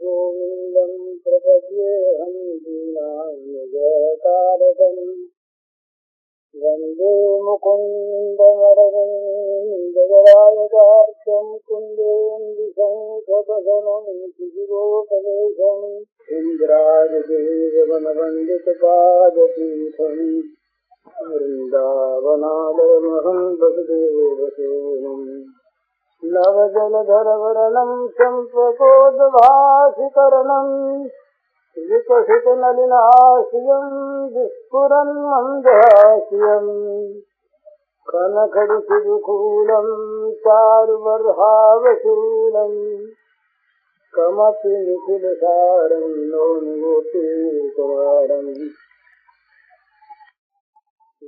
गोविन्दं प्रपद्येऽहं दीनान्यजतारकम् वन्दे मुकुन्दमरविन्ददरायकार्यं कुन्देन्दुशङ्खपदनं शिशिरोपदेशम् इन्द्रादिदेववनवन्दितपादपीठम् वृन्दावनालयमहं वसुदेवसूनुम् नवजलधरवर्णं चम्पकोद्भासिकरणं विकसितनलिनाशियं विस्फुरन्मन्दहास्यं कनखडिशिरुकूलं चारुबर्हावशूलं कमपि निखिलसारं नौनिगोपीकुमारम्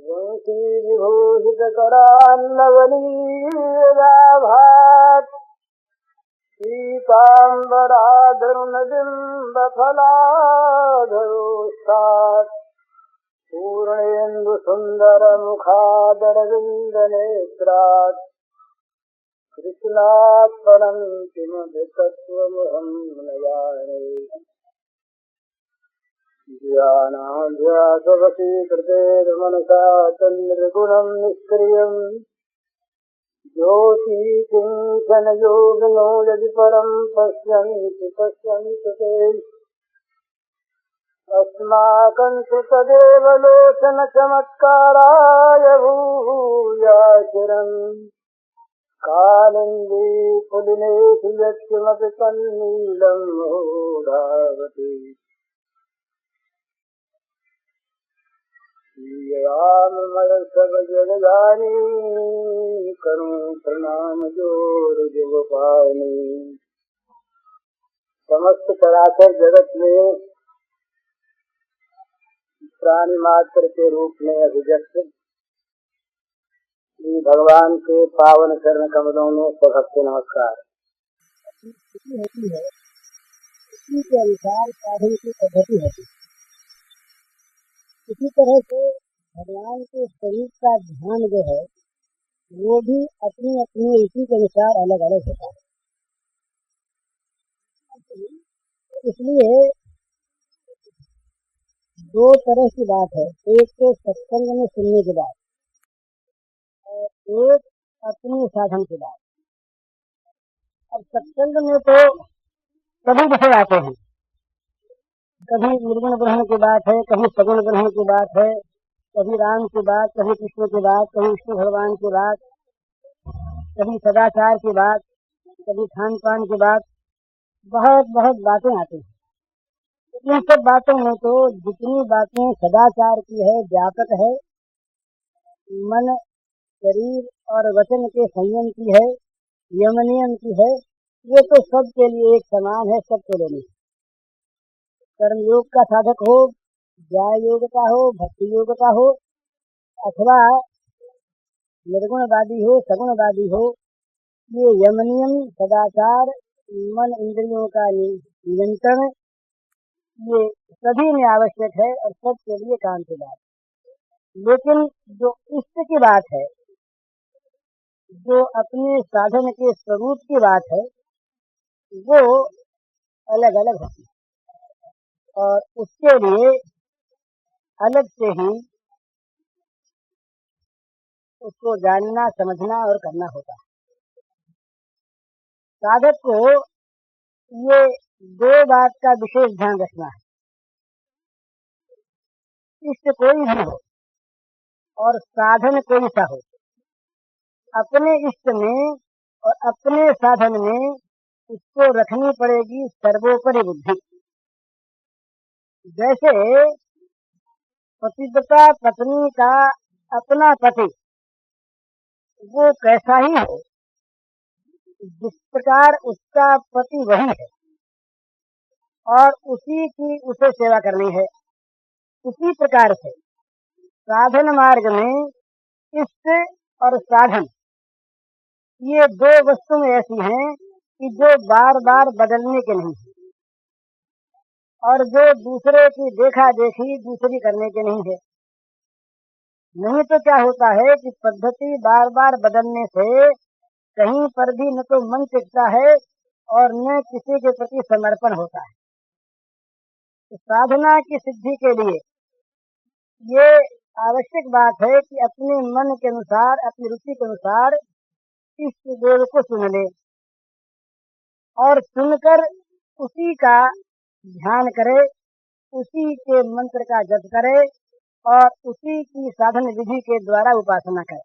वंशीविभूषितकरान्नवनीराभात् पीताम्बराधरुणबिम्बफलाधरोष्ठात् पूर्णेन्दुसुन्दरमुखादरविन्दनेत्रात् कृष्णात् परं किमपि तत्त्वमहं न जाने। ध्यानाभ्यासवशीकृतेर्मनसा तन्निर्गुणं निष्क्रियम् ज्योतिकिञ्चनयोगिनो यदि परं पश्यन्ति ते अस्माकं तु तदेव लोचनचमत्काराय भूयाचिरम् कालिन्दी पुलिनेषु यत्किमपि तन्नीलं मूढावति सब जगदानी करूं प्रणाम जोर जगपानी। समस्त चराचर जगत में प्राणी मात्र के रूप में अभिव्यक्त श्री भगवान के पावन चरण कमलों में स्वभक्ति नमस्कार। होती है इसी के अनुसार साधन की पद्धति होती है। इसी तरह से भगवान के स्वरूप का ध्यान जो है वो भी अपनी अपनी रुचि के अनुसार अलग अलग होता है। इसलिए दो तरह की बात है, एक तो सत्संग में सुनने की बात और एक अपने साधन की बात। अब सत्संग में तो सभी विषय आते हैं, कभी निर्गुण ग्रहण की बात है, कभी सगुण ग्रहण की बात है, कभी राम की बात, कभी कृष्ण की बात, कभी विष्णु भगवान की बात, कभी सदाचार की बात, कभी खान पान की बात, बहुत बहुत बातें आती हैं। इन सब बातों में तो जितनी बातें सदाचार की है, व्यापक है, मन शरीर और वचन के संयम की है, यम नियम की है, ये तो सबके लिए एक समान है, सबको लेनी। कर्म योग का साधक हो, ज्ञान योग का हो, भक्ति योग का हो, अथवा निर्गुणवादी हो, सगुणवादी हो, ये यम नियम, सदाचार, मन इंद्रियों का नियंत्रण, ये सभी में आवश्यक है और सबके लिए काम की बात। लेकिन जो इष्ट की बात है, जो अपने साधन के स्वरूप की बात है, वो अलग अलग होती है और उसके लिए अलग से ही उसको जानना, समझना और करना होता है। साधक को ये दो बात का विशेष ध्यान रखना है। इष्ट कोई भी हो और साधन कोई सा हो, अपने इष्ट में और अपने साधन में उसको रखनी पड़ेगी सर्वोपरि बुद्धि। जैसे पतिव्रता पत्नी का अपना पति वो कैसा ही हो, जिस प्रकार उसका पति वही है और उसी की उसे सेवा करनी है, उसी प्रकार से साधन मार्ग में इष्ट और साधन ये दो वस्तुएं ऐसी हैं कि जो बार बार बदलने के नहीं है और जो दूसरे की देखा देखी दूसरी करने के नहीं है। नहीं तो क्या होता है कि पद्धति बार बार बदलने से कहीं पर भी न तो मन टिकता है और न किसी के प्रति समर्पण होता है। तो साधना की सिद्धि के लिए ये आवश्यक बात है कि अपने मन के अनुसार, अपनी रुचि के अनुसार इष्ट देव को चुन ले और चुनकर उसी का ध्यान करे, उसी के मंत्र का जप करे और उसी की साधन विधि के द्वारा उपासना करे।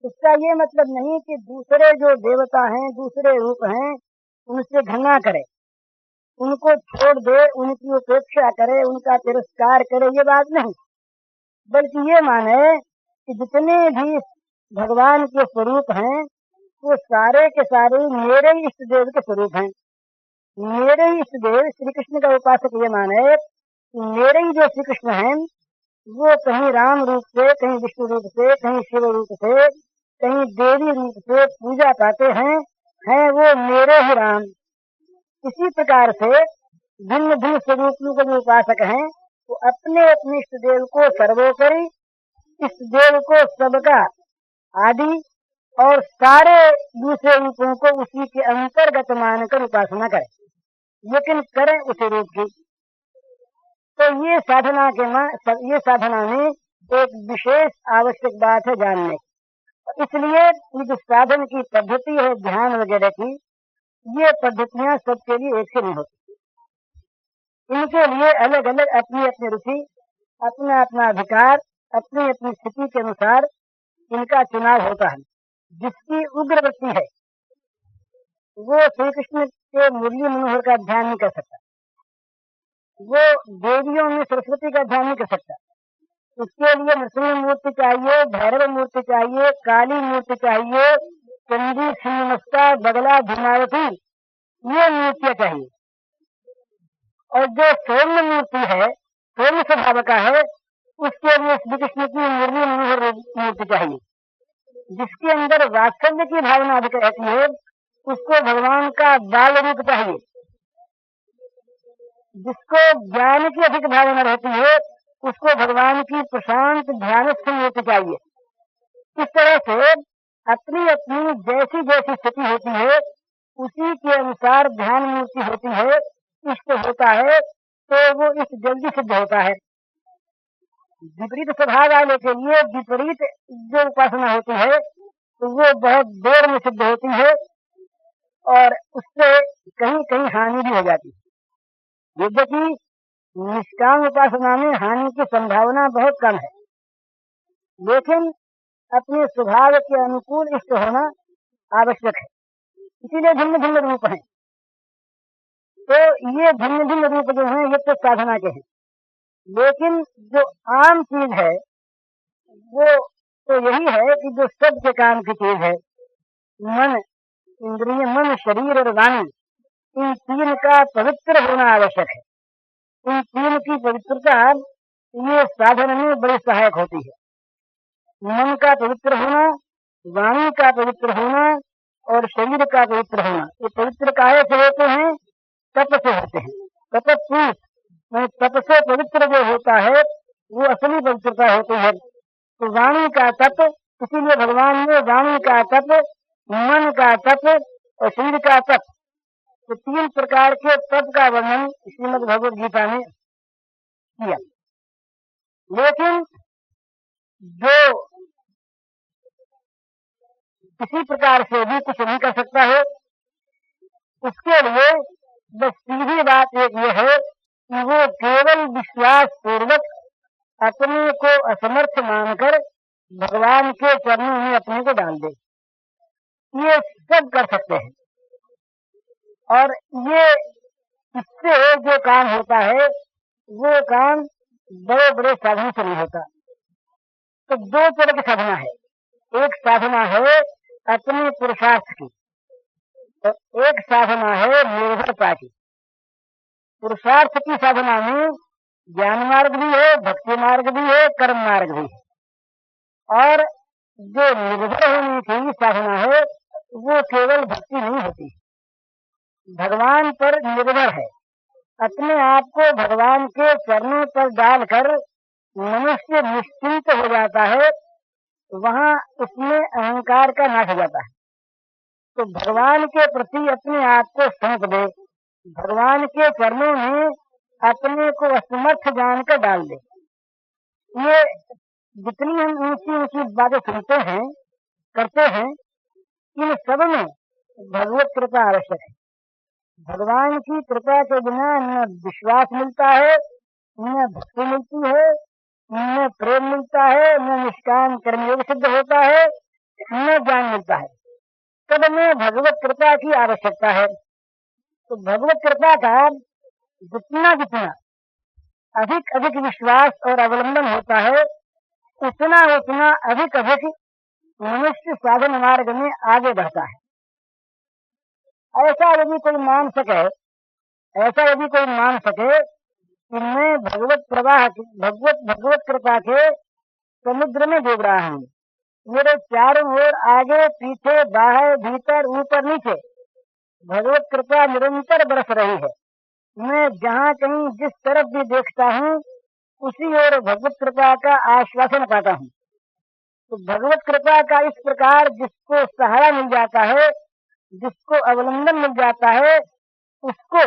इसका ये मतलब नहीं कि दूसरे जो देवता हैं, दूसरे रूप हैं, उनसे घृणा करे, उनको छोड़ दे, उनकी उपेक्षा करे, उनका तिरस्कार करे, ये बात नहीं। बल्कि ये माने कि जितने भी भगवान के स्वरूप हैं वो सारे के सारे मेरे ही इष्ट देव के स्वरूप हैं। मेरे ही इष्ट देव श्री कृष्ण का उपासक ये माने मेरे ही जो श्री कृष्ण हैं वो कहीं राम रूप से, कहीं विष्णु रूप से, कहीं शिव रूप से, कहीं देवी रूप से पूजा पाते हैं वो मेरे ही राम। इसी प्रकार से भिन्न भिन्न स्वरूपों के जो उपासक हैं वो अपने अपने इष्ट देव को सर्वोपरि, इष्ट देव को सबका आदि और सारे दूसरे रूपों को उसी के अंतर्गत मानकर उपासना करें, लेकिन करें उसी रूप की। तो ये साधना में एक विशेष आवश्यक बात है जानने की। इसलिए ये जो साधन की पद्धति है ध्यान वगैरह की, ये पद्धतियां सबके लिए एक से नहीं होती। इनके लिए अलग अलग अपनी अपनी रुचि, अपना अपना अधिकार, अपनी अपनी स्थिति के अनुसार इनका चुनाव होता है। जिसकी उग्र वृत्ति है वो श्री कृष्ण के मुरली मनोहर का ध्यान नहीं कर सकता, वो देवियों में सरस्वती का ध्यान नहीं कर सकता। उसके लिए नृसिंह मूर्ति चाहिए, भैरव मूर्ति चाहिए, काली मूर्ति चाहिए, चंडी, छिन्नमस्ता, बगला, धूमावती, ये मूर्तियां चाहिए। और जो सौम्य मूर्ति है, सौम्य स्वभाव का है, उसके लिए श्री कृष्ण की मुरली मनोहर मूर्ति चाहिए। जिसके अंदर वात्सल्य की भावना अधिक रहती है उसको भगवान का बाल रूप चाहिए। जिसको ज्ञान की अधिक भावना रहती है उसको भगवान की प्रशांत ध्यानस्थ मूर्ति चाहिए। इस तरह से अपनी अपनी जैसी जैसी स्थिति होती है उसी के अनुसार ध्यान मूर्ति होती है, इष्ट होता है, तो वो इष्ट जल्दी सिद्ध होता है। विपरीत स्वभाव वाले के लिए विपरीत जो उपासना होती है तो वो बहुत देर में सिद्ध होती है और उससे कहीं कहीं हानि भी हो जाती है। यद्यपि निष्काम उपासना में हानि की संभावना बहुत कम है, लेकिन अपने स्वभाव के अनुकूल इष्ट होना आवश्यक है। इसीलिए भिन्न भिन्न रूप हैं। तो ये भिन्न भिन्न रूप जो हैं ये तो साधना के हैं, लेकिन जो आम चीज है वो तो यही है कि जो सबके काम की चीज है, मन, इंद्रिय, मन, शरीर और वाणी, इन तीन का पवित्र होना आवश्यक है। इन तीन की पवित्रता ये साधन में बड़ी सहायक होती है। मन का पवित्र होना, वाणी का पवित्र होना और शरीर का पवित्र होना। ये पवित्र काहे से होते हैं? तप से होते हैं। तपस्वी तप से पवित्र जो होता है वो असली पवित्रता होती है। तो वाणी का तप, इसीलिए भगवान ने वाणी का तप, मन का तप और शरीर का तप, तो तीन प्रकार के तप का वर्णन श्रीमद् भगवद गीता में किया। लेकिन जो किसी प्रकार से भी कुछ नहीं कर सकता है उसके लिए बस सीधी बात एक ये है कि वो केवल विश्वास पूर्वक अपने को असमर्थ मानकर भगवान के चरणों में अपने को डाल दे। ये सब कर सकते हैं और ये इससे जो काम होता है वो काम बड़े बड़े साधन से नहीं होता। तो दो तरह की साधना है। एक साधना है अपने पुरुषार्थ की, तो एक साधना है निर्भरता की। पुरुषार्थ की साधना में ज्ञान मार्ग भी है, भक्ति मार्ग भी है, कर्म मार्ग भी है। और जो निर्भर होने की साधना है वो केवल भक्ति नहीं होती, भगवान पर निर्भर है। अपने आप को भगवान के चरणों पर डालकर मनुष्य निश्चिंत हो जाता है, वहां उसमें अहंकार का नाश हो जाता है। तो भगवान के प्रति अपने आप को सौंप दे, भगवान के चरणों में अपने को असमर्थ जानकर डाल दे। ये जितनी हम ऊंची ऊंची बातें सुनते हैं करते हैं, इन सब में भगवत कृपा आवश्यक है। भगवान की कृपा के बिना न विश्वास मिलता है, न भक्ति मिलती है, न प्रेम मिलता है, न निष्काम कर्मयोग सिद्ध होता है, न ज्ञान मिलता है। सब में भगवत कृपा की आवश्यकता है। तो भगवत कृपा का जितना जितना अधिक अधिक विश्वास और अवलंबन होता है, उतना उतना अधिक अधिक मनुष्य साधन मार्ग में आगे बढ़ता है। ऐसा यदि कोई मान सके कि मैं भगवत प्रवाह भगवत कृपा के समुद्र में डूब रहा हूँ, मेरे चारों ओर आगे पीछे बाहर भीतर ऊपर नीचे भगवत कृपा निरंतर बरस रही है। मैं जहाँ कहीं जिस तरफ भी देखता हूँ, उसी ओर भगवत कृपा का आश्वासन पाता हूँ। तो भगवत कृपा का इस प्रकार जिसको सहारा मिल जाता है, जिसको अवलंबन मिल जाता है, उसको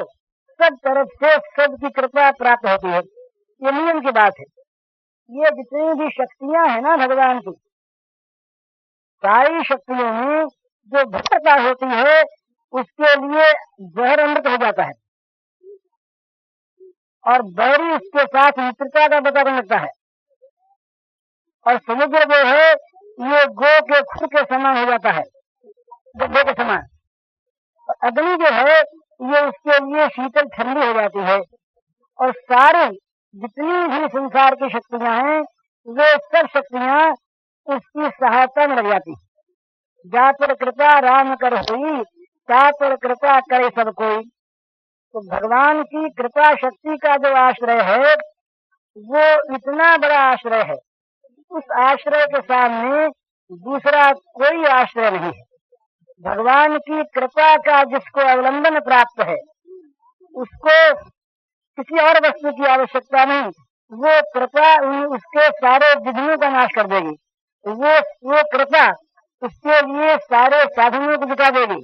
सब तरफ से सबकी कृपा प्राप्त होती है। ये नियम की बात है। ये जितनी भी शक्तियां हैं ना भगवान की, सारी शक्तियों में जो भक्तता होती है, उसके लिए जहर अमृत हो जाता है और बैरी उसके साथ मित्रता का बता लगता है। और समुद्र जो है, ये गो के खुर के समान हो जाता है, गड्ढे के समान। और अग्नि जो है, ये उसके लिए शीतल ठंडी हो जाती है। और सारी जितनी भी संसार की शक्तियां हैं, वे सब शक्तियां उसकी सहायता में लग जाती है। जा पर कृपा राम कर हुई, ता पर कृपा करे सब कोई। तो भगवान की कृपा शक्ति का जो आश्रय है, वो इतना बड़ा आश्रय है, उस आश्रय के सामने दूसरा कोई आश्रय नहीं है। भगवान की कृपा का जिसको अवलंबन प्राप्त है, उसको किसी और वस्तु की आवश्यकता नहीं। वो कृपा उसके सारे विघ्नों का नाश कर देगी। वो कृपा उसके लिए सारे साधनों को जुटा देगी।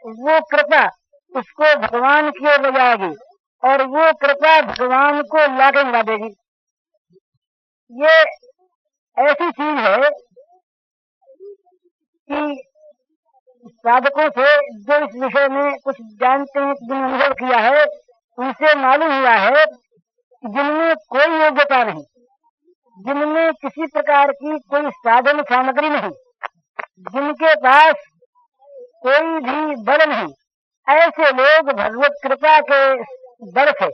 वो कृपा उसको भगवान की ओर ले जाएगी और वो कृपा भगवान को लाके मिला देगी। ये ऐसी चीज है कि साधकों से जो इस विषय में कुछ जानते हैं, जिन्होंने अनुभव किया है, उनसे मालूम हुआ है कि जिनमें कोई योग्यता नहीं, जिनमें किसी प्रकार की कोई साधन सामग्री नहीं, जिनके पास कोई भी बल नहीं, ऐसे लोग भगवत कृपा के बल से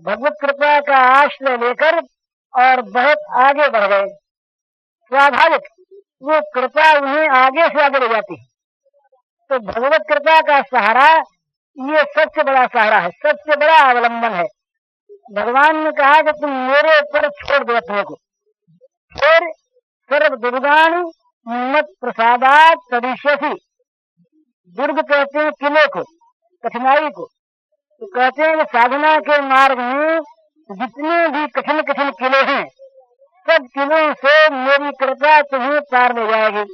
भगवत कृपा का आश्रय लेकर और बहुत आगे बढ़ गए। स्वाभाविक वो कृपा उन्हें आगे से आगे ले जाती है। तो भगवत कृपा का सहारा ये सबसे बड़ा सहारा है, सबसे बड़ा अवलंबन है। भगवान ने कहा कि तुम मेरे ऊपर छोड़ दो अपने को, फिर सर्व दुर्गान मत प्रसादात तदिश्यसि। दुर्ग कहते हैं किले को, कठिनाई को। तो कहते हैं कि साधना के मार्ग में जितने भी कठिन कठिन किले हैं, सब किलों से मेरी कृपा तुम्हें पार ले जाएगी।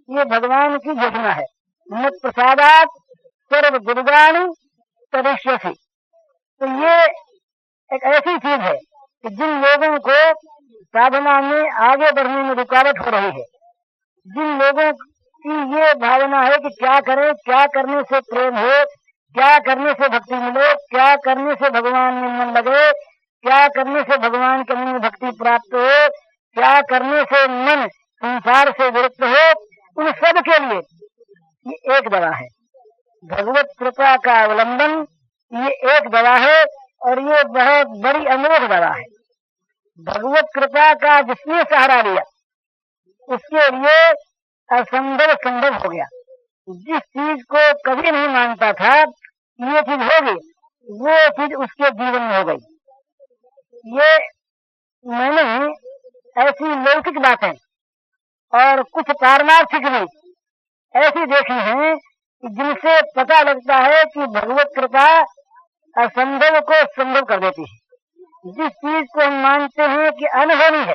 ये भगवान की घोषणा है। मत प्रसादात सर्व दुर्गान तदिश्यसि। तो ये एक ऐसी चीज है कि जिन लोगों को साधना में आगे बढ़ने में रुकावट हो रही है, जिन लोगों की ये भावना है कि क्या करें, क्या करने से प्रेम हो, क्या करने से भक्ति मिले, क्या करने से भगवान में मन लगे, क्या करने से भगवान के मन में भक्ति प्राप्त हो, क्या करने से मन संसार से विरक्त हो, उन सब के लिए ये एक दवा है। भगवत कृपा का अवलंबन ये एक दवा है और ये बहुत बड़ी अमोघ दवा है। भगवत कृपा का जिसने सहारा लिया, उसके लिए असंभव संभव हो गया। जिस चीज को कभी नहीं मानता था ये चीज होगी, वो चीज उसके जीवन में हो गई। ये मैंने ऐसी लौकिक बातें और कुछ पारमार्थिक भी ऐसी देखी हैं जिनसे पता लगता है कि भगवत कृपा असंभव को संभव कर देती है। जिस चीज को हम मानते हैं कि अनहोनी है,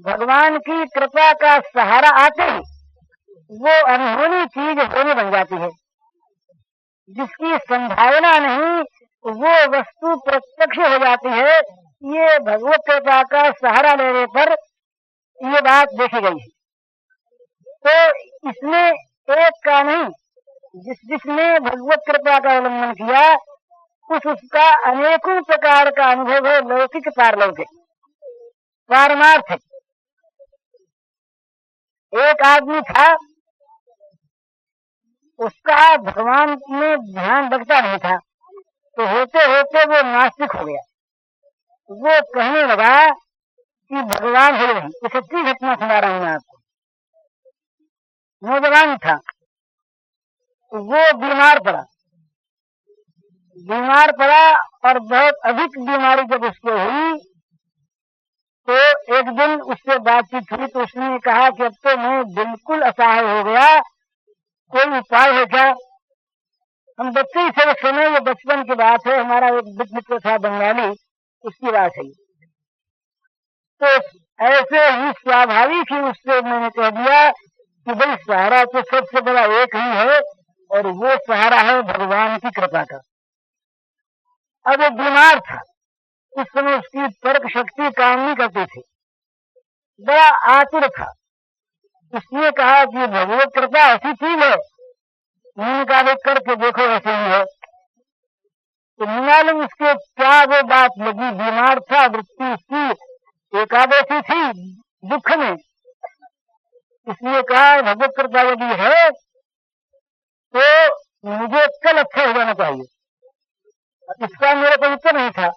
भगवान की कृपा का सहारा आते ही वो अनहोनी चीज होनी बन जाती है। जिसकी संभावना नहीं वो वस्तु प्रत्यक्ष हो जाती है। ये भगवत कृपा का सहारा लेने पर ये बात देखी गई है। तो इसमें एक का नहीं, जिसने भगवत कृपा का अवलंबन किया उसका अनेकों प्रकार का अनुभव है, लौकिक पारलौकिक पारमार्थिक। एक आदमी था, उसका भगवान में ध्यान लगता नहीं था, तो होते होते वो नास्तिक हो गया। वो कहने लगा कि भगवान है नहीं। ये सच्ची घटना सुना रहा हूं मैं आपको। नौजवान था, वो बीमार पड़ा और बहुत अधिक बीमारी जब उसको हुई तो एक दिन उससे बातचीत हुई तो उसने कहा कि अब तो मैं बिल्कुल असहाय हो गया, कोई उपाय है क्या? हम बच्चे ही थे उस समय, ये बचपन की बात है, हमारा एक मित्र था बंगाली, उसकी बात है। तो ऐसे ही स्वाभाविक ही उससे मैंने कह दिया कि भाई सहारा तो सबसे बड़ा एक ही है और वो सहारा है भगवान की कृपा का। अब वो बीमार था, उस समय उसकी तर्क शक्ति काम नहीं करती थी, बड़ा आतुर था। उसने कहा कि भगवत कृपा ऐसी चीज है। मैंने कहा करके देखो ऐसे ही है। तो मालूम उसके क्या वो बात लगी, बीमार था, वृत्ति उसकी एकादशी थी दुख में। इसलिए कहा भगवत कृपा यदि है तो मुझे कल अच्छा हो जाना चाहिए। इसका मेरे को उत्तर नहीं था,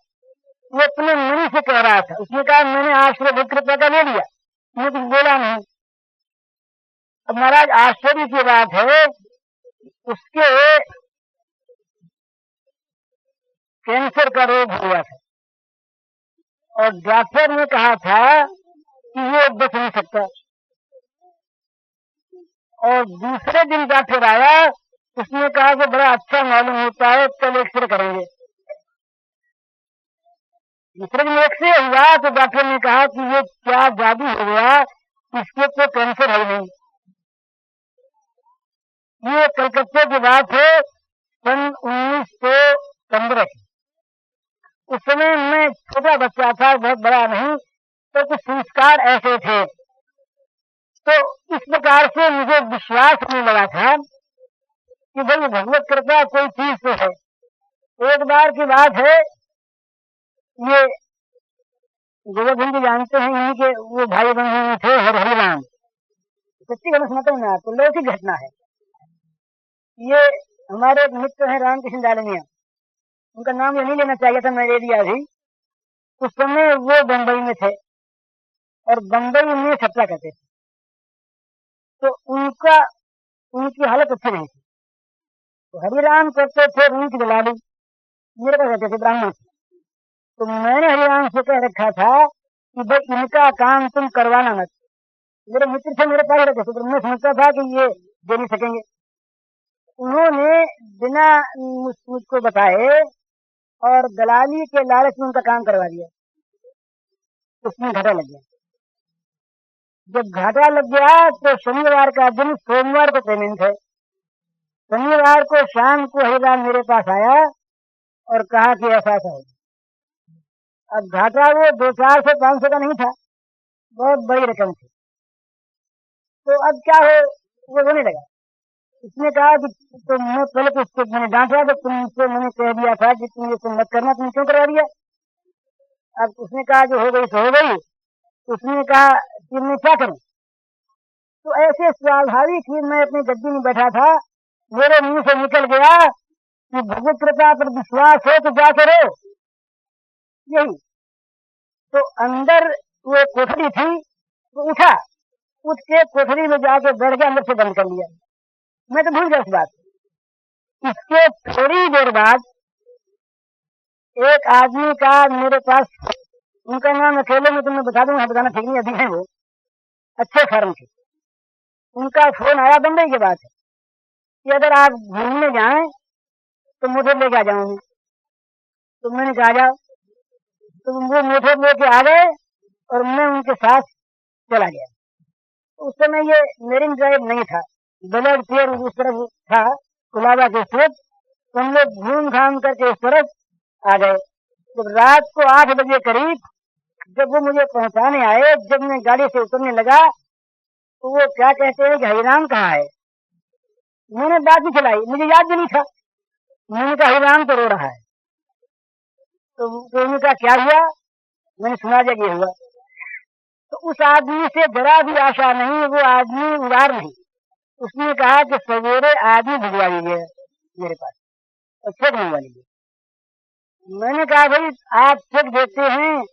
वो अपने मन से कह रहा था। उसने कहा मैंने आश्रय भगवत कृपा का ले लिया, मैं कुछ बोला नहीं। अब महाराज आश्चर्य की बात है, उसके कैंसर का रोग हुआ था और डॉक्टर ने कहा था कि ये बच नहीं सकता। और दूसरे दिन डॉक्टर आया, उसने कहा कि बड़ा अच्छा मालूम होता है, कल एक्सरे करेंगे। दूसरे दिन एक्सरे हुआ तो डॉक्टर ने कहा कि ये क्या जादू हो गया, इसके तो कैंसर है नहीं। ये कलकत्ते की बात है, सन 1915 की। उस समय मैं छोटा बच्चा था, बहुत बड़ा नहीं, तो कुछ संस्कार ऐसे थे। तो इस प्रकार से मुझे विश्वास होने लगा था कि भाई भगवत कृपा कोई चीज तो है। एक बार की बात है, ये गोवर्धन जी जानते हैं, इन्हीं के वो भाई बहन थे हरिराम। सच्ची घटना सुनाता हूँ मैं आपको, लौकिक घटना है। ये हमारे एक मित्र हैं रामकृष्ण डालमिया, उनका नाम ये नहीं लेना चाहिए था, मैं ले लिया अभी। उस समय वो बंबई में थे और बंबई में सत्ता करते थे। तो उनकी हालत अच्छी नहीं थी। तो हरिराम करते थे रूट दलाली, मेरे पास रहते थे, ब्राह्मण थे। तो मैंने हरिराम से कह रखा था कि भाई इनका काम तुम करवाना मत। मेरे मित्र से मेरे पास रहते थे, तो मैं समझता था कि ये दे नहीं सकेंगे। उन्होंने बिना मुझको बताए और दलाली के लालच में उनका काम करवा दिया। उसमें घाटा लग गया। जब घाटा लग गया तो शनिवार का दिन, सोमवार को पेमेंट है, शनिवार को शाम को हरिराम मेरे पास आया और कहा कि ऐसा ऐसा है। अब घाटा वो 200 से 500 का नहीं था, बहुत बड़ी रकम थी। तो अब क्या हो, वो रोने लगा। उसने कहा कि तो मैं पहले तो उसको मैंने डांटा, तो तुमसे मैंने कह दिया था कि तुम ये मत करना, तुम क्यों करवा दिया? अब उसने कहा जो हो गई सो हो गई। उसने कहा कि मैं क्या करूं? तो ऐसे स्वाभाविक ही मैं अपनी गद्दी में बैठा था, मेरे मुंह से निकल गया कि भगवत कृपा पर विश्वास हो तो क्या करो, यही। तो अंदर वो कोठरी थी, वो उठा, उठ के कोठरी में जाके बैठ गया, अंदर से बंद कर लिया। मैं तो भूल गया इस बात। इसके थोड़ी देर बाद एक आदमी का मेरे पास, उनका नाम अकेले में तुम्हें बता दूंगा, बताना ठीक नहीं, अभी है वो, अच्छे फर्म थे। उनका फोन आया, बंबई की बात है, कि अगर आप घूमने जाएं तो मोटर लेके आ जाऊंगी। तो मैंने कहा जाओ। तो वो मोटर लेके आ गए और मैं उनके साथ चला गया। उस समय ये मेरिन ड्राइव नहीं था, ब्लड फेयर उस तरफ था कुलाबा के स्रोत, तो हम लोग घूम घाम करके इस तरफ आ गए। तो रात को 8 बजे करीब जब वो मुझे पहुंचाने आए, जब मैं गाड़ी से उतरने लगा तो वो क्या कहते हैं कि हरिराम कहाँ है। मैंने बात भी चलाई, मुझे याद भी नहीं था। मैंने कहा हरिराम तो रो रहा है। तो उन्होंने कहा क्या हुआ। मैंने सुना जब ये हुआ। तो उस आदमी से जरा भी आशा नहीं, वो आदमी उदार नहीं। उसने कहा कि सवेरे आदमी भिजवा लीजिए मेरे पास और चेक मंगवा लीजिए। मैंने कहा भाई आप चेक देते हैं,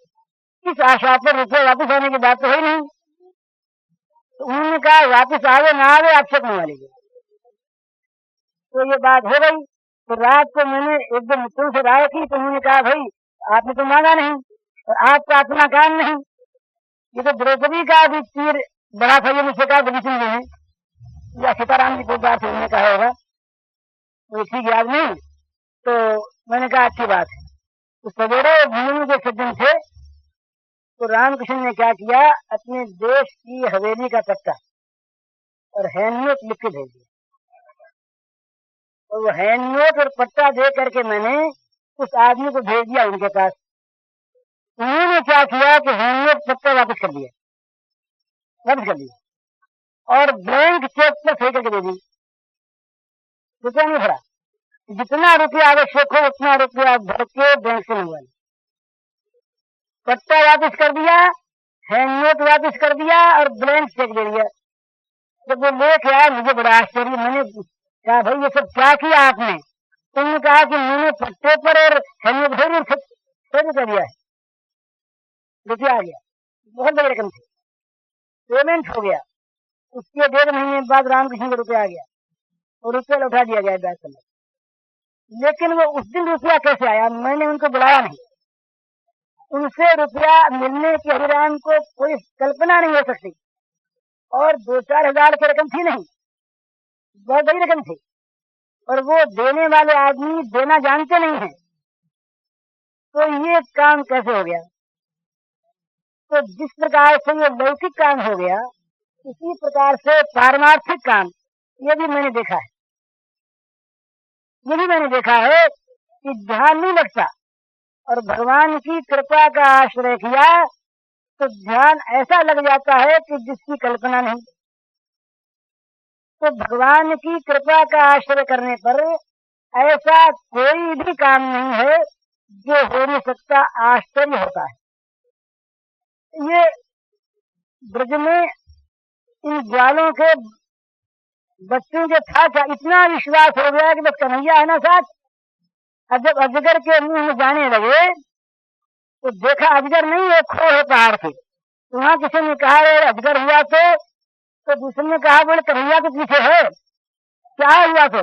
इस आशा पर रुपये वापस आने की बात तो है नहीं। तो उन्होंने कहा वापस आवे ना आवे आप चेक मंगवा लीजिए। तो ये बात हो गई। तो रात को मैंने एक दो मित्रों से राय की, तो उन्होंने कहा भाई आपने तो मांगा नहीं और आपका अपना काम नहीं। ये तो द्रौपदी का भी तीर बड़ा था, ये मुझसे कहा बड़ी चीज है या सीताराम जी को बात उन्होंने कहा होगा, वो ठीक याद नहीं। तो मैंने कहा अच्छी बात है। तो सवेरे भूमि के सज्जन थे, तो रामकृष्ण ने क्या किया, अपने देश की हवेली का पट्टा और हैंडनोट लिख के भेज दिया। और वो हैंडनोट और पट्टा दे करके मैंने उस आदमी को भेज दिया उनके पास। उन्होंने क्या किया कि हैंडनोट पट्टा वापस कर दिया और बैंक चेक पर सही करके दे दी। रुपया नहीं भरा, जितना रुपया आवश्यक हो उतना रुपया भर के बैंक से मंगवा लिया। पट्टा वापस कर दिया, हैंडनोट वापस कर दिया और ब्लैंक चेक दे दिया। जब वो लेके आया मुझे बड़ा आश्चर्य। मैंने कहा भाई ये सब क्या किया आपने। तो उन्होंने कहा कि मैंने पट्टे पर और हैंडनोट सही कर दिया है, रुपया आ गया। बहुत बड़ी रकम थी, पेमेंट हो गया। उसके 1.5 महीने बाद रामकृष्ण का रुपया आ गया और रुपया लौटा दिया गया बैंक में। लेकिन वो उस दिन रुपया कैसे आया, मैंने उनको बुलाया नहीं। उनसे रुपया मिलने की हरिराम को कोई कल्पना नहीं हो सकती। और 2-4 हजार की रकम थी नहीं, बहुत बड़ी रकम थी। और वो देने वाले आदमी देना जानते नहीं हैं। तो ये काम कैसे हो गया। तो जिस प्रकार से ये लौकिक काम हो गया, इसी प्रकार से पारमार्थिक काम ये भी मैंने देखा है कि ध्यान नहीं लगता और भगवान की कृपा का आश्रय किया तो ध्यान ऐसा लग जाता है कि जिसकी कल्पना नहीं। तो भगवान की कृपा का आश्रय करने पर ऐसा कोई भी काम नहीं है जो हो नहीं सकता, आश्चर्य होता है। ये ब्रज में इन ग्वालों के बच्चों के था क्या इतना विश्वास हो गया कि बस कन्हैया है ना साथ। अब जब अजगर के मुंह में जाने लगे तो देखा अजगर नहीं है, खो है पहाड़ से। तो वहां किसी ने कहा अजगर हुआ तो दूसरे ने कहा बोले कन्हैया के पीछे है, क्या हुआ तो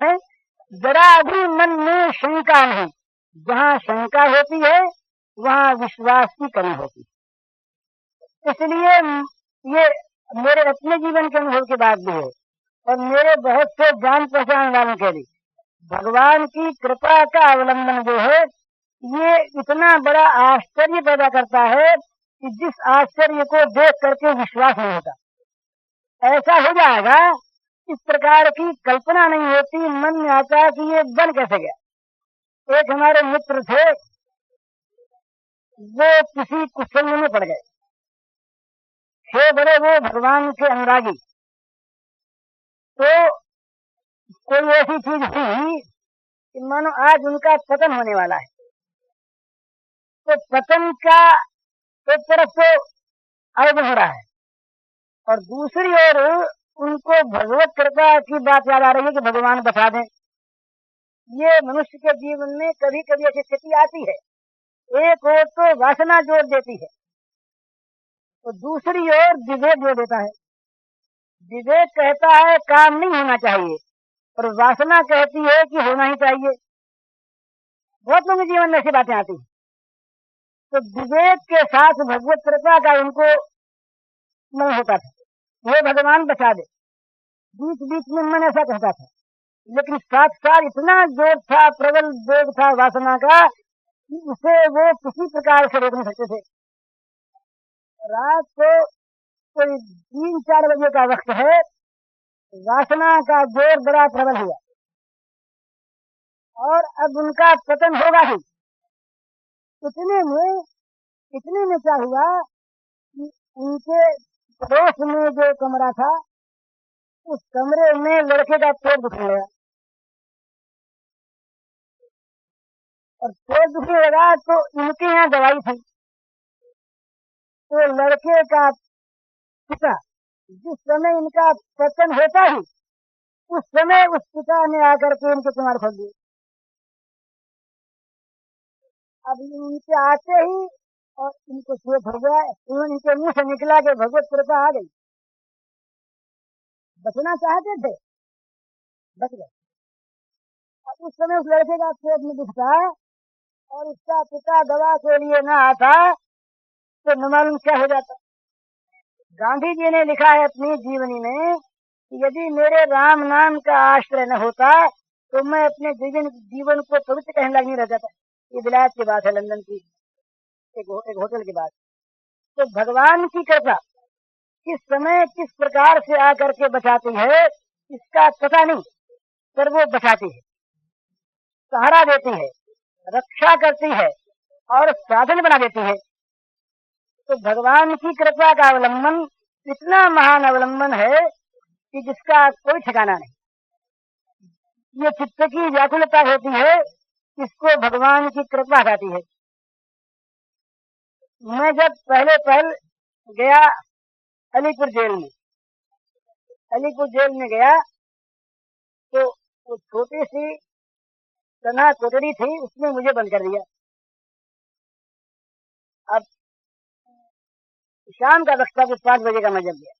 है? जरा भी मन में शंका नहीं। जहाँ शंका होती है वहाँ विश्वास की कमी होती है। इसलिए ये मेरे अपने जीवन के अनुभव की बात भी है और मेरे बहुत से जान पहचान वालों के लिए भगवान की कृपा का अवलंबन जो है ये इतना बड़ा आश्चर्य पैदा करता है कि जिस आश्चर्य को देख करके विश्वास नहीं होता। ऐसा हो जाएगा, इस प्रकार की कल्पना नहीं होती, मन में आता कि ये बन कैसे गया। एक हमारे मित्र थे, वो किसी कुसंग में पड़ गए थे, बड़े वो भगवान के अनुरागी। तो कोई ऐसी चीज हुई कि मानो आज उनका पतन होने वाला है। तो पतन का एक तरफ तो आयोजन हो रहा है और दूसरी ओर उनको भगवत कृपा की बात याद आ रही है कि भगवान बता दें। ये मनुष्य के जीवन में कभी कभी ऐसी स्थिति आती है। एक ओर तो वासना जोर देती है तो दूसरी ओर विवेक जोर देता है। विवेक कहता है काम नहीं होना चाहिए और वासना कहती है कि होना ही चाहिए। बहुत लोगों के जीवन में ऐसी बातें आती हैं। तो विवेक के साथ भगवत कृपा का उनको नहीं होता था, वो भगवान बचा दे। बीच बीच में मन ऐसा कहता था, लेकिन साथ साथ इतना जोर था, प्रबल जोर था वासना का कि उसे वो किसी प्रकार से रोक नहीं सकते थे। रात को कोई 3-4 बजे का वक्त है, वासना का जोर बड़ा प्रबल हुआ और अब उनका पतन होगा ही। इतने में क्या हुआ कि उनके पड़ोस में जो कमरा था उस कमरे में लड़के का पेट दुखने लगा और पेट दुखने लगा तो इनके यहाँ दवाई थी। तो लड़के का पिता जिस समय इनका पतन होता ही उस समय उस पिता ने आकर के इनके कुमार खोल दिए। अब इनके आते ही और इनको चोट हो गया, इनके मुंह से निकला कि भगवत कृपा आ गई। बचना चाहते थे, बच गए। अब उस समय उस लड़के का पेट में दुखता है और उसका पिता दवा के लिए ना आता तो न मालूम क्या हो जाता। गांधी जी ने लिखा है अपनी जीवनी में कि यदि मेरे राम नाम का आश्रय न होता तो मैं अपने जीवन को पवित्र कहने लायक नहीं रह जाता। ये विलायत की बात है, लंदन की एक होटल की बात। तो भगवान की कृपा किस समय किस प्रकार से आकर के बचाती है इसका पता नहीं, पर वो बचाती है, सहारा देती है, रक्षा करती है और साधन बना देती है। तो भगवान की कृपा का अवलंबन इतना महान अवलंबन है कि जिसका कोई ठिकाना नहीं। ये चित्त की व्याकुलता होती है, इसको भगवान की कृपा कहती है। मैं जब पहले गया अलीपुर जेल में गया तो वो छोटी सी तनहा कोठरी थी, उसमें मुझे बंद कर दिया। अब शाम का वक्त था, 5 बजे का मैं जब गया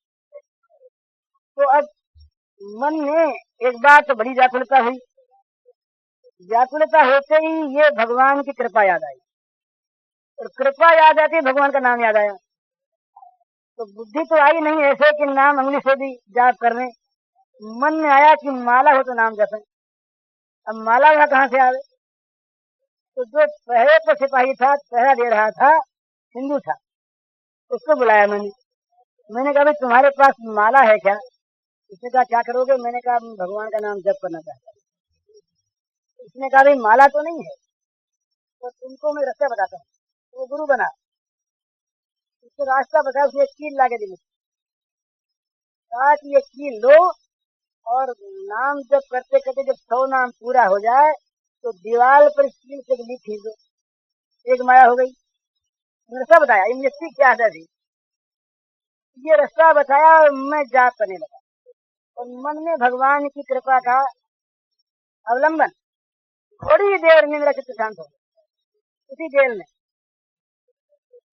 तो अब मन में एक बार तो बड़ी व्याकुलता हुई। व्याकुलता होते ही ये भगवान की कृपा याद आई और कृपा याद आती भगवान का नाम याद आया। तो बुद्धि तो आई नहीं ऐसे कि नाम अंगुली से भी जाप करने, मन में आया कि माला हो तो नाम जपे। अब माला वहां कहाँ से आवे? तो जो पहरे पर सिपाही था, पहरा दे रहा था, हिंदू था, उसको बुलाया मैंने कहा भाई तुम्हारे पास माला है क्या? उसने कहा क्या करोगे? मैंने कहा भगवान का नाम जप करना चाहता हूँ। उसने कहा भाई माला तो नहीं है, तो तुमको मैं रास्ता बताता हूँ। तो वो गुरु बना, उसको रास्ता बताया, उसने एक कील ला के दी, कहा कि ये कील लो और नाम जब करते करते जब 100 नाम पूरा हो जाए तो दीवार पर कील से लिख खींचो, एक माया हो गई। रास्ता बताया, इमरती क्या आदत थी, ये रास्ता बताया और मैं जाप करने लगा और मन में भगवान की कृपा का अवलंबन। थोड़ी देर में मेरा चित्त शांत हो गया, उसी देर में,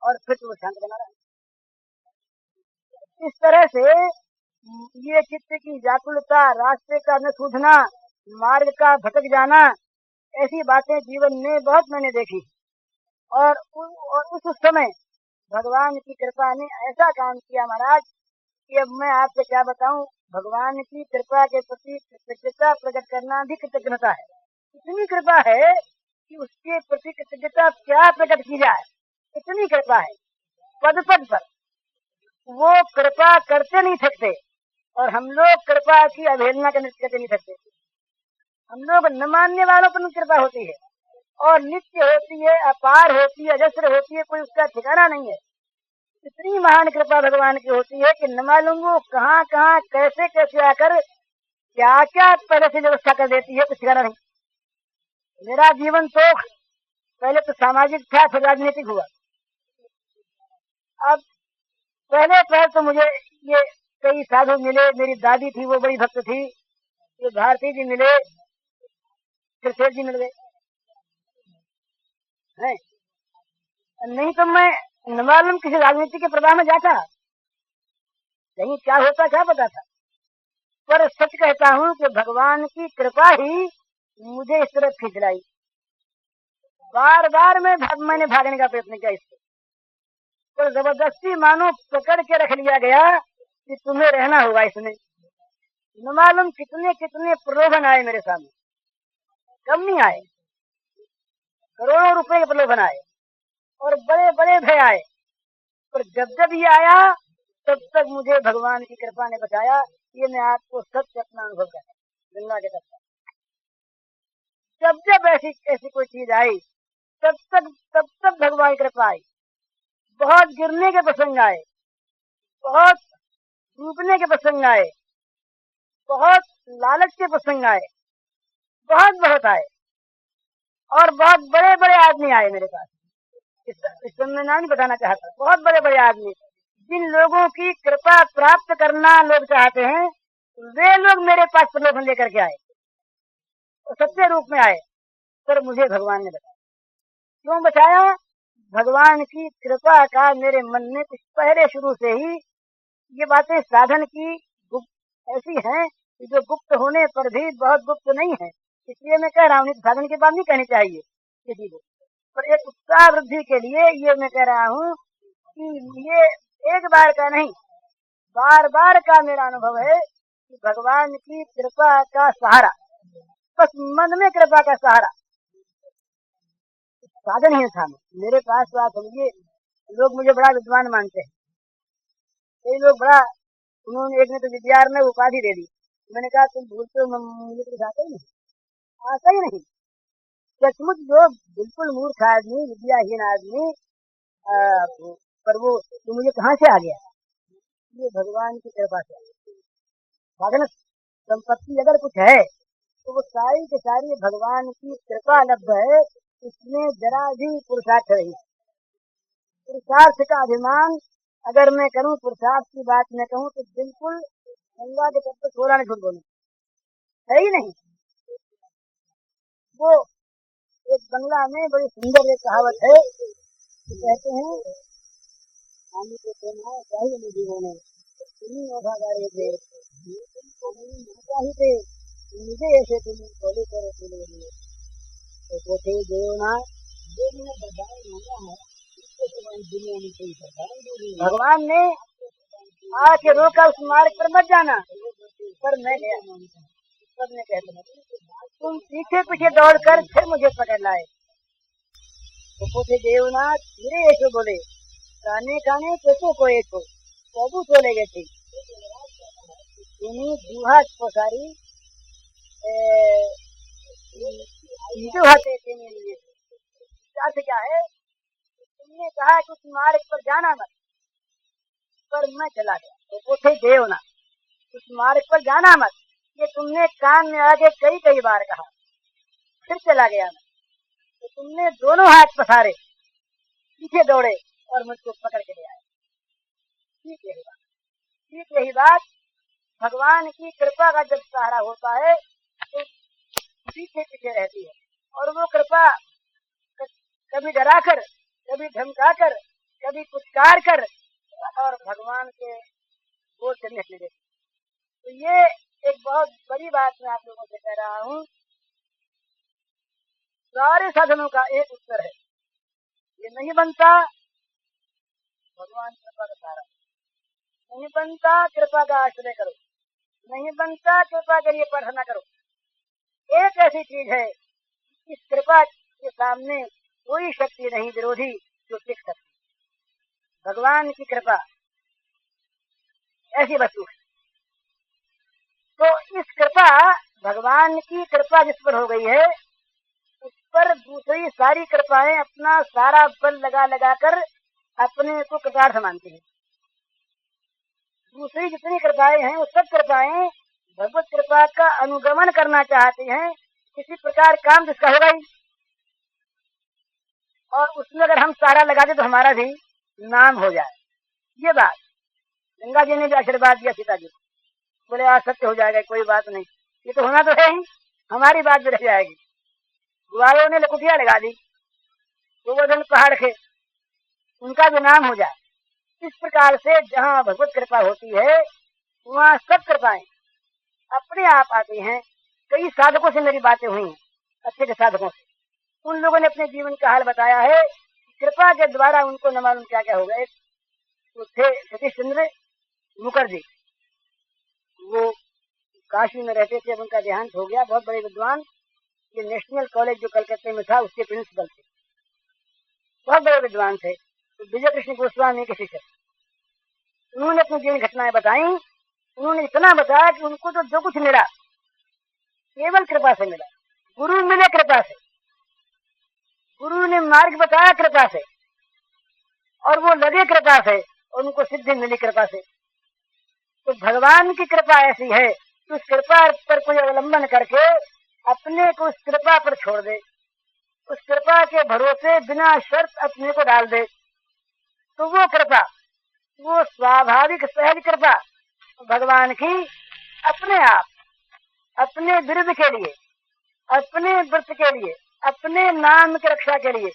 और फिर वो शांत बना रहा। इस तरह से ये चित्त की व्याकुलता, रास्ते का न सूझना, मार्ग का भटक जाना, ऐसी बातें जीवन में बहुत मैंने देखी। और उस समय भगवान की कृपा ने ऐसा काम किया महाराज कि अब मैं आपसे क्या बताऊं। भगवान की कृपा के प्रति कृतज्ञता प्रकट करना भी कृतज्ञता है। इतनी कृपा है कि उसके प्रति कृतज्ञता क्या प्रकट की जाए, इतनी कृपा है। पद पद पर वो कृपा करते नहीं सकते और हम लोग कृपा की अवहेलना करते नहीं सकते। हम लोग न मानने वालों पर कृपा होती है और नित्य होती है, अपार होती है, अजस्र होती है, कोई उसका ठिकाना नहीं है। इतनी महान कृपा भगवान की होती है कि न मालूम वो कहाँ कहाँ कैसे कैसे आकर क्या क्या पहले से व्यवस्था कर देती है, कुछ ठिकाना नहीं। मेरा जीवन तो पहले तो सामाजिक था, फिर राजनीतिक हुआ। अब पहले तो मुझे ये कई साधु मिले, मेरी दादी थी वो बड़ी भक्त थी, ये भारती जी मिले, फिर सेठ जी मिल गए हैं। नहीं तो मैं न मालूम किसी राजनीति के प्रवाह में जाता, कहीं क्या होता क्या पता था। पर सच कहता हूँ कि भगवान की कृपा ही मुझे इस तरफ खींच लाई। बार बार मैंने भागने का प्रयत्न किया इससे, तो जबरदस्ती मानो पकड़ के रख लिया गया कि तुम्हें रहना होगा इसमें। न मालूम कितने कितने प्रलोभन आए मेरे सामने, कम नहीं आए, करोड़ों रुपए के प्रलोभन आए और बड़े बड़े भय आए। पर जब जब ये आया तब तक मुझे भगवान की कृपा ने बचाया ये मैं आपको सत्य अपना अनुभव कर रहा हूँ गंगा के तट पर। जब जब ऐसी ऐसी कोई चीज आई तब तक भगवान की कृपा आई। बहुत गिरने के प्रसंग आए, बहुत डूबने के प्रसंग आए, बहुत लालच के प्रसंग आए, बहुत आए, और बहुत बड़े बड़े आदमी आए मेरे पास। इस समय मैं नाम नहीं बताना चाहता। बहुत बड़े बड़े आदमी, जिन लोगों की कृपा प्राप्त करना लोग चाहते हैं, वे लोग मेरे पास प्रलोभन लेकर के आए और सच्चे रूप में आए। पर मुझे भगवान ने बताया। क्यों बचाया? भगवान की कृपा का मेरे मन में कुछ पहले शुरू से ही ये बातें साधन की गुप्त ऐसी हैं कि जो गुप्त होने पर भी बहुत गुप्त नहीं है। इसलिए मैं कह रहा हूँ, साधन की बात नहीं कहनी चाहिए किसी को, पर एक उत्साह वृद्धि के लिए ये मैं कह रहा हूँ कि ये एक बार का नहीं, बार बार का मेरा अनुभव है कि भगवान की कृपा का सहारा, बस मन में कृपा का सहारा, साधन ही था। मेरे पास तो आप समझिए, लोग मुझे बड़ा विद्वान मानते हैं। कई लोग बड़ा, उन्होंने एक ने तो विद्यार में उपाधि दे दी। मैंने कहा तुम भूलते हो, मुझे कुछ आता ही नहीं, आता ही नहीं। सचमुच जो बिल्कुल मूर्ख आदमी, विद्याहीन आदमी, पर वो तो मुझे कहाँ से आ गया? ये भगवान की कृपा से। साधन संपत्ति अगर कुछ है तो वो सारी की सारी भगवान की कृपा लब्ध है। इसमें जरा भी पुरुषार्थ नहीं। पुरुषार्थ का अभिमान अगर मैं करूं, पुरुषार्थ की बात मैं कहूं तो बिल्कुल गंगा के तट पर थोड़ा नहीं झूठ बोलूं, है ही नहीं। वो एक बंगला में बड़ी सुंदर एक कहावत है कि कहते हैं, आने को प्रेमा चाहिए मुझे होने तुम्हें ओघागारे थे चाहिए मुझे ऐसे तुम बोले करे तुले तो पोते देवना जो मैंने बताया मांगा है, दुनिया में कोई भगवान ने आके रोका, उस मार्ग पर मत जाना, पर मैं गया। पर मैं कहता तुम पीछे पीछे दौड़कर फिर मुझे पकड़ लाए। तो पोते देवनाथ मेरे ऐसे बोले, काने काने कैसे को एक हो सबू चले गए थे तुम्हें दूहा पोसारी हाथे थे मेरे लिए। क्या है? तुमने कहा कि उस मार्ग पर जाना मत, पर मैं चला गया। तो पोते देवनाथ उस मार्ग पर जाना मत, ये तुमने कान में आगे कई कई बार कहा, फिर चला गया मैं। तो तुमने दोनों हाथ पसारे, पीछे दौड़े और मुझको पकड़ के ले आए। ठीक यही बात, ठीक यही बात। भगवान की कृपा का जब सहारा होता है तो पीछे पीछे रहती है, और वो कृपा कभी डराकर, कभी धमकाकर, कभी पुचकार कर, और भगवान के गोद से निकले देती। तो ये एक बहुत बड़ी बात मैं आप लोगों से कह रहा हूँ। सारे साधनों का एक उत्तर है, ये नहीं बनता भगवान कृपा का सहारा, नहीं बनता कृपा का आश्रय करो, नहीं बनता कृपा के लिए प्रार्थना करो। एक ऐसी चीज है, इस कृपा के सामने कोई शक्ति नहीं विरोधी जो टिक सकती। भगवान की कृपा ऐसी वस्तु है। तो इस कृपा, भगवान की कृपा जिस पर हो गई है, उस पर दूसरी सारी कृपाएं अपना सारा बल लगा लगा कर अपने को कृतार्थ मानती हैं। दूसरी जितनी कृपाएं हैं वो सब कृपाएं भगवत कृपा का अनुगमन करना चाहती हैं। किसी प्रकार काम जिसका होगा ही, और उसमें अगर हम सारा लगा दे तो हमारा भी नाम हो जाए। ये बात गंगा जी ने भी आशीर्वाद दिया सीता जी को, बोले आज सत्य हो जाएगा, कोई बात नहीं, ये तो होना तो है ही, हमारी बात भी रह जाएगी। ग्वालों ने लकुटिया लगा दी, गोवर्धन पहाड़ थे, उनका भी नाम हो जाए। इस प्रकार से जहाँ भगवत कृपा होती है वहाँ सब कृपाएं अपने आप आती हैं। कई साधकों से मेरी बातें हुई हैं, अच्छे के साधकों से, उन लोगों ने अपने जीवन का हाल बताया है। कृपा के द्वारा उनको न मालूम क्या क्या हो गए। तो थे सतीश चंद्र मुखर्जी, वो काशी में रहते थे, अब उनका देहांत हो गया। बहुत बड़े विद्वान, ये नेशनल कॉलेज जो कलकत्ते में था उसके प्रिंसिपल थे, बहुत बड़े विद्वान थे। तो विजय कृष्ण गोस्वामी के शिष्य, उन्होंने अपनी जीवन घटनाएं बताई। उन्होंने इतना बताया कि उनको तो जो कुछ मिला केवल कृपा से मिला। गुरु मिले कृपा से, गुरु ने मार्ग बताया कृपा से, और वो लगे कृपा से, और उनको सिद्धि मिली कृपा से। तो भगवान की कृपा ऐसी है कि उस कृपा पर कोई अवलंबन करके अपने को उस कृपा पर छोड़ दे, उस कृपा के भरोसे बिना शर्त अपने को डाल दे, तो वो कृपा, वो स्वाभाविक सहज कृपा भगवान की अपने आप, अपने विरुद्ध के लिए, अपने व्रत के लिए, अपने नाम की रक्षा के लिए,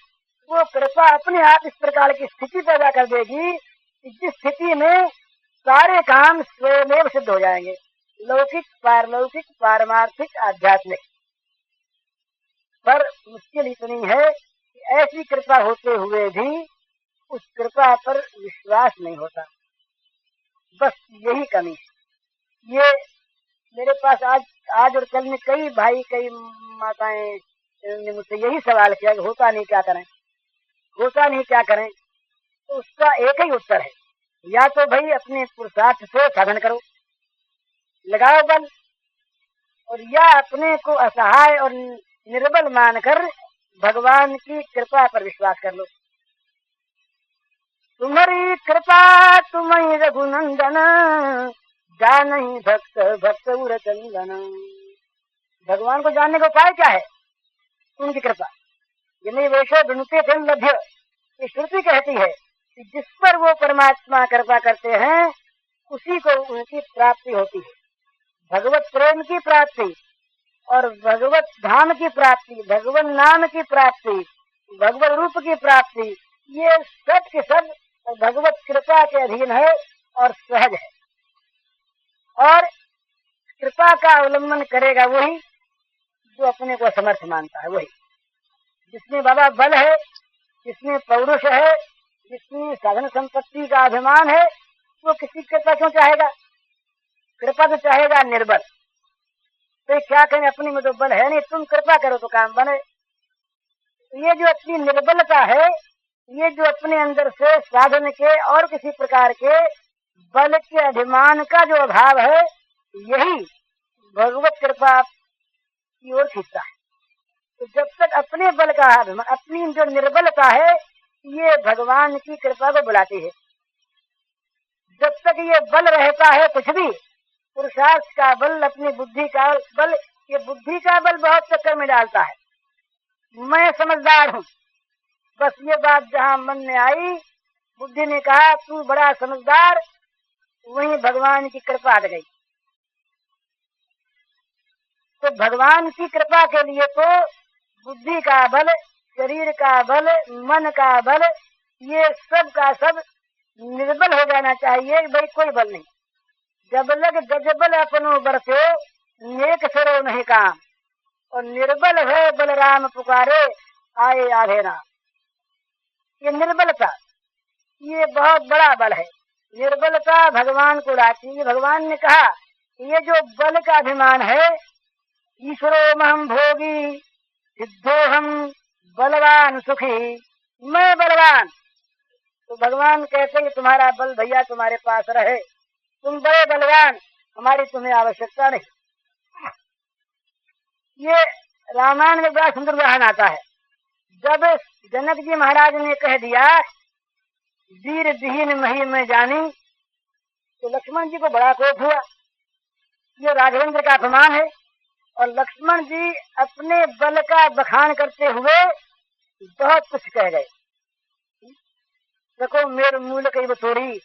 वो कृपा अपने आप इस प्रकार की स्थिति पैदा कर देगी कि जिस स्थिति में सारे काम स्वयं सिद्ध हो जाएंगे, लौकिक, पारलौकिक, पारमार्थिक, आध्यात्मिक। पर मुश्किल इतनी है कि ऐसी कृपा होते हुए भी उस कृपा पर विश्वास नहीं होता। बस यही कमी है। ये मेरे पास आज और कल में कई भाई, कई माताएं ने मुझसे यही सवाल किया कि होता नहीं क्या करें, होता नहीं क्या करें। तो उसका एक ही उत्तर है, या तो भाई अपने पुरुषार्थ से साधन करो, लगाओ बल, और या अपने को असहाय और निर्बल मानकर भगवान की कृपा पर विश्वास कर लो। तुम्हारी कृपा तुम्हें रघुनंदन, जानहि भक्त भक्त उर चंदन। भगवान को जानने का उपाय क्या है? उनकी कृपा। यदि वैसे विनुते थे लभ्य, ये श्रुति कहती है कि जिस पर वो परमात्मा कृपा करते हैं उसी को उनकी प्राप्ति होती है। भगवत प्रेम की प्राप्ति और भगवत धाम की प्राप्ति, भगवान नाम की प्राप्ति, भगवत रूप की प्राप्ति, ये सब के सब भगवत कृपा के अधीन है और सहज है। और कृपा का अवलंबन करेगा वही जो अपने को समर्थ मानता है, वही जिसमें बाबा बल है, जिसमें पौरुष है, जिसमें साधन संपत्ति का अभिमान है, वो किसी कृपा क्यों चाहेगा? कृपा तो चाहेगा निर्बल। तो क्या कहें, अपनी में तो बल है नहीं, तुम कृपा करो तो काम बने। ये जो अपनी निर्बलता है, ये जो अपने अंदर से साधन के और किसी प्रकार के बल के अभिमान का जो अभाव है, यही भगवत कृपा की ओर खींचता है। तो जब तक अपने बल का अभिमान, अपनी जो निर्बलता है, ये भगवान की कृपा को बुलाती है। जब तक ये बल रहता है, कुछ भी पुरुषार्थ का बल, अपनी बुद्धि का बल, ये बुद्धि का बल बहुत चक्कर में डालता है। मैं समझदार हूँ, बस ये बात जहाँ मन में आई, बुद्धि ने कहा तू बड़ा समझदार, वहीं भगवान की कृपा हट गई। तो भगवान की कृपा के लिए तो बुद्धि का बल, शरीर का बल, मन का बल, ये सब का सब निर्बल हो जाना चाहिए। भाई कोई बल नहीं, जब लग गजबल अपनो बरसे, नेक सरो नहीं काम, और निर्बल है बलराम पुकारे, आए आधे नाम। ये निर्बलता, ये बहुत बड़ा बल है। निर्बलता भगवान को लाती है। भगवान ने कहा ये जो बल का अभिमान है, ईश्वरो महम भोगी सिद्धोहम बलवान सुखी, मैं बलवान। तो भगवान कहते हैं तुम्हारा बल भैया तुम्हारे पास रहे, तुम बड़े बलवान, हमारी तुम्हें आवश्यकता नहीं। ये रामायण में बड़ा सुंदर उदाहरण आता है। जब जनक जी महाराज ने कह दिया वीर विहीन मही में जानी, तो लक्ष्मण जी को बड़ा क्रोध हुआ, ये राघवेंद्र का अपमान है। और लक्ष्मण जी अपने बल का बखान करते हुए बहुत कुछ कह गए। देखो मेरे मूल कई बतोरी,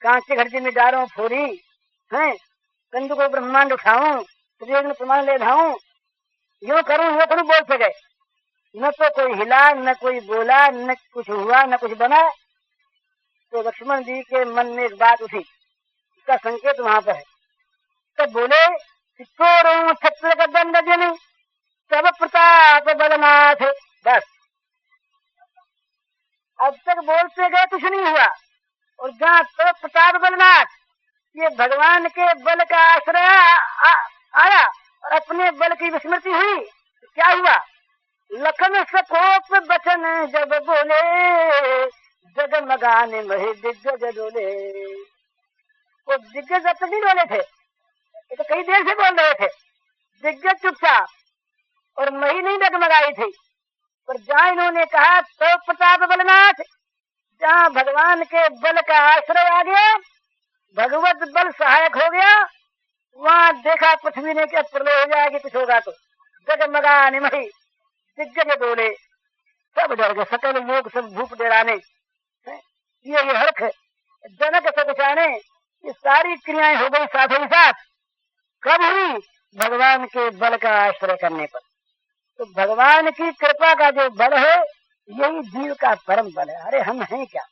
कांचे घड़ती में डारों फोरी, हैं कंधु को ब्रह्मांड उठाऊं, प्रमाण ले धाऊं, यूं करूं वो करूं बोल सके। न तो कोई हिला, न कोई बोला, न कुछ हुआ, न कुछ बना। तो लक्ष्मण जी के मन में एक बात उठी, इसका संकेत वहां पर है। तब बोले छोड़ो छत्र का दंड जन, तब प्रताप बलनाथ। बस अब तक बोलते गए कुछ नहीं हुआ, और जहाँ तब प्रताप बलनाथ, ये भगवान के बल का आश्रय आया और अपने बल की विस्मृति हुई। तो क्या हुआ? लखन सकोप बचन जब बोले, जगमगाने मही दिग्गज डोले। वो दिग्गज नहीं डोले थे, तो कई देर से बोल रहे थे, दिग्गज चुपचाप, और मही नहीं डगमगाई थी। पर जहाँ इन्होंने कहा तो प्रताप बलनाथ, जहाँ भगवान के बल का आश्रय आ गया, भगवत बल सहायक हो गया, वहाँ देखा पृथ्वी ने क्या प्रलय हो जाएगी, कुछ होगा तो डगमगा निमही दिग्गज बोले, सब डर गए, सकल लोग सब भूख डेराने। ये हर्ष जनक सब जाने, ये सारी क्रियाएं हो गई साथ ही साथ। कब हुई? भगवान के बल का आश्रय करने पर। तो भगवान की कृपा का जो बल है, यही जीव का परम बल है। अरे हम हैं क्या,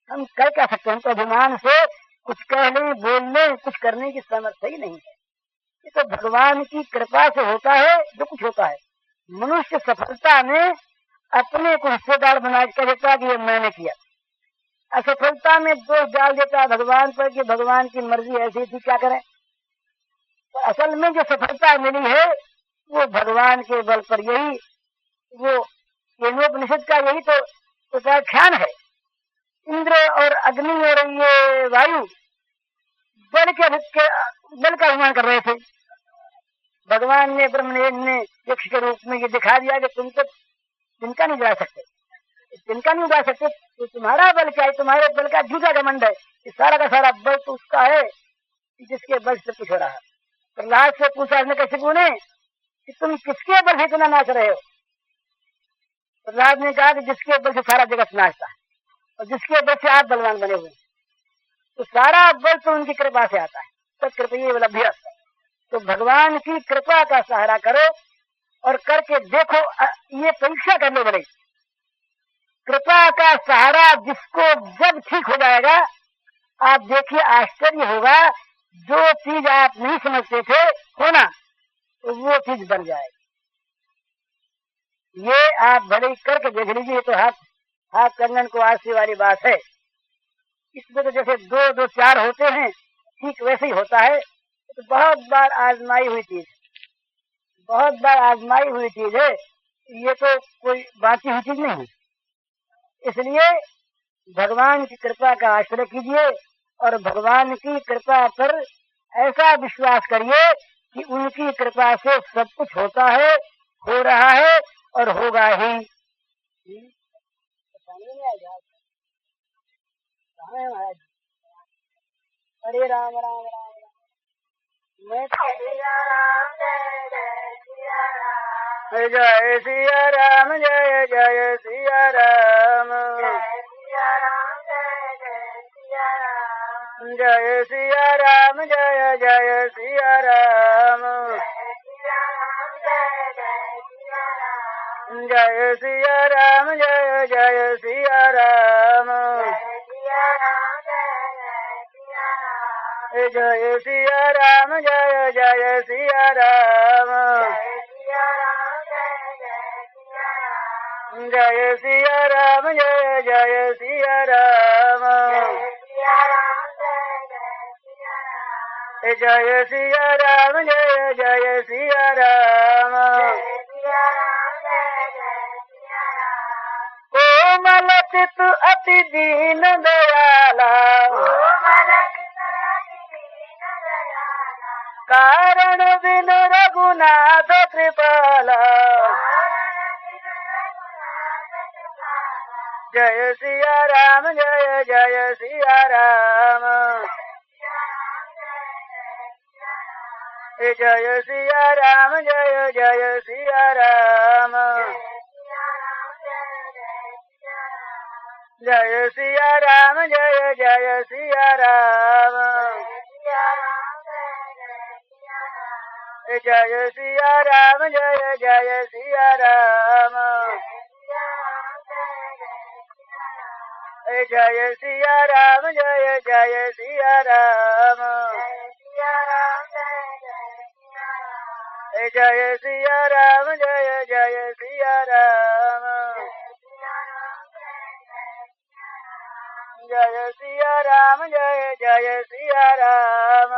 हम कर क्या सकते हैं? हम तो अभिमान से कुछ कह लें, बोल लें, कुछ करने की सामर्थ्य ही नहीं है। ये तो भगवान की कृपा से होता है जो कुछ होता है। मनुष्य सफलता में अपने को हिस्सेदार बना कर देता कि ये मैंने किया, असफलता में दोष डाल देता भगवान पर कि भगवान की मर्जी ऐसी थी, क्या करें। तो असल में जो सफलता मिली है वो भगवान के बल पर। यही वो केनोपनिषद का यही तो उपाख्यान है। इंद्र और अग्नि और ये वायु बल का अभिमान कर रहे थे। भगवान ने ब्रह्मदेव ने यक्ष के रूप में ये दिखा दिया कि तुम तो तिनका नहीं उड़ा सकते, तिनका नहीं उड़ा सकते, तो तुम्हारा बल क्या है? तुम्हारे बल का झूठा घमंड है। सारा का सारा बल तो उसका है जिसके बल से कुछ हो रहा है। प्रहलाद से पूछा इसने कश्यप ने कि तुम किसके बल से इतना नाच रहे हो? प्रहलाद ने कहा कि जिसके बल से सारा जगत नाचता है और जिसके बल से आप बलवान बने हुए, तो सारा बल तो उनकी कृपा से आता है। सब कृपा ये वाला अभ्यास है। तो भगवान की कृपा का सहारा करो और करके देखो। ये परीक्षा करने वाले कृपा का सहारा जिसको जब ठीक हो जाएगा, आप देखिए आश्चर्य होगा। जो चीज आप नहीं समझते थे होना, तो वो चीज बन जाएगी। ये आप भले ही करके देख लीजिए। तो हाथ कंगन को आरसी वाली बात है। इसमें तो जैसे दो दो चार होते हैं, ठीक वैसे ही होता है। तो बहुत बार आजमाई हुई चीज, बहुत बार आजमाई हुई चीज है। ये तो कोई बाकी हुई चीज नहीं है। इसलिए भगवान की कृपा का आश्रय कीजिए और भगवान की कृपा पर ऐसा विश्वास करिए कि उनकी कृपा से सब कुछ होता है, हो रहा है और होगा ही। हरे राम राम राम मैं जय सिया राम, जय जय सिया राम, जय सिया राम, जय जय सिया राम, जय सिया राम, जय जय सिया राम, जय सिया राम, जय जय सिया राम, जय सिया राम, जय जय सिया राम, जय सिया राम, जय जय सिया राम। कोमल चित अति दीन दयाला, कारण बिन रघुनाथ कृपाला, जय सिया राम, जय जय सिया राम, जय सिया राम, जय जय सिया राम, जय सिया राम, जय जय सिया राम, जय सिया राम, जय जय सिया राम, जय सिया राम, जय जय सिया राम, जय सिया राम, जय जय सिया राम, जय सिया राम, जय जय सिया राम,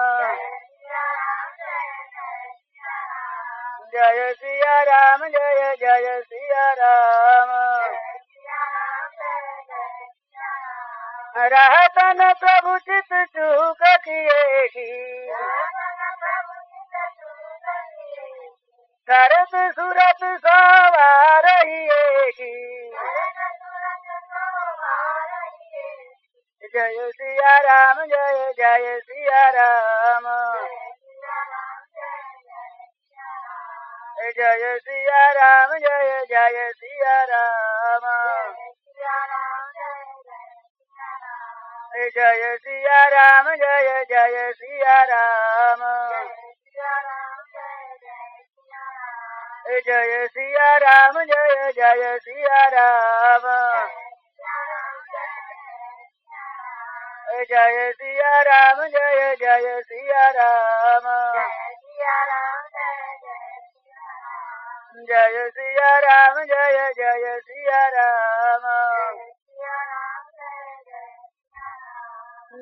जय सिया राम, जय जय सिया राम, रहतन प्रभु चित चूक किए की, शरत सूरत सवार रहिएगी। जय सिया राम जय जय सिया राम। जय सिया राम जय जय सिया राम। जय सिया राम जय जय सिया राम। जय सिया राम जय जय सिया राम। जय सिया राम जय जय सिया राम। जय सिया राम जय जय सिया राम।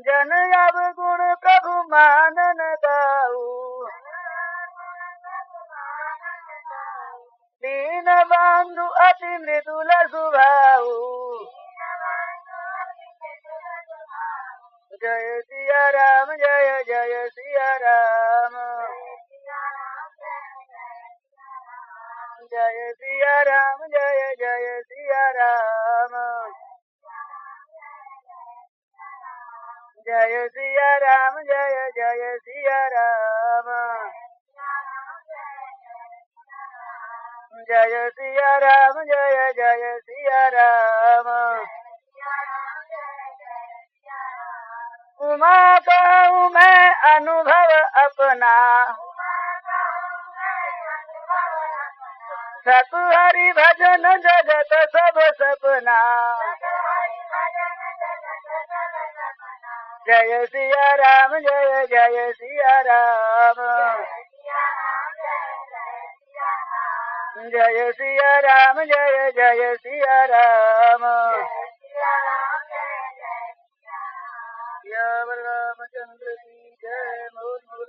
जन अब गुण प्रभु मानन गाऊ। दीन बंधु अति मृदुल स्वभाव। जय सिया राम जय जय सिया राम। जय सिया राम जय जय सिया राम। जय सिया राम जय जय सिया राम। जय सिया राम जय जय सिया राम। उमा कहूँ मैं अनुभव अपना। सतु हरि भजन जगत सब सपना। जय सिया राम जय जय सिया राम। जय सिया राम जय जय सिया राम। रामचंद्र की जय। मोर मोर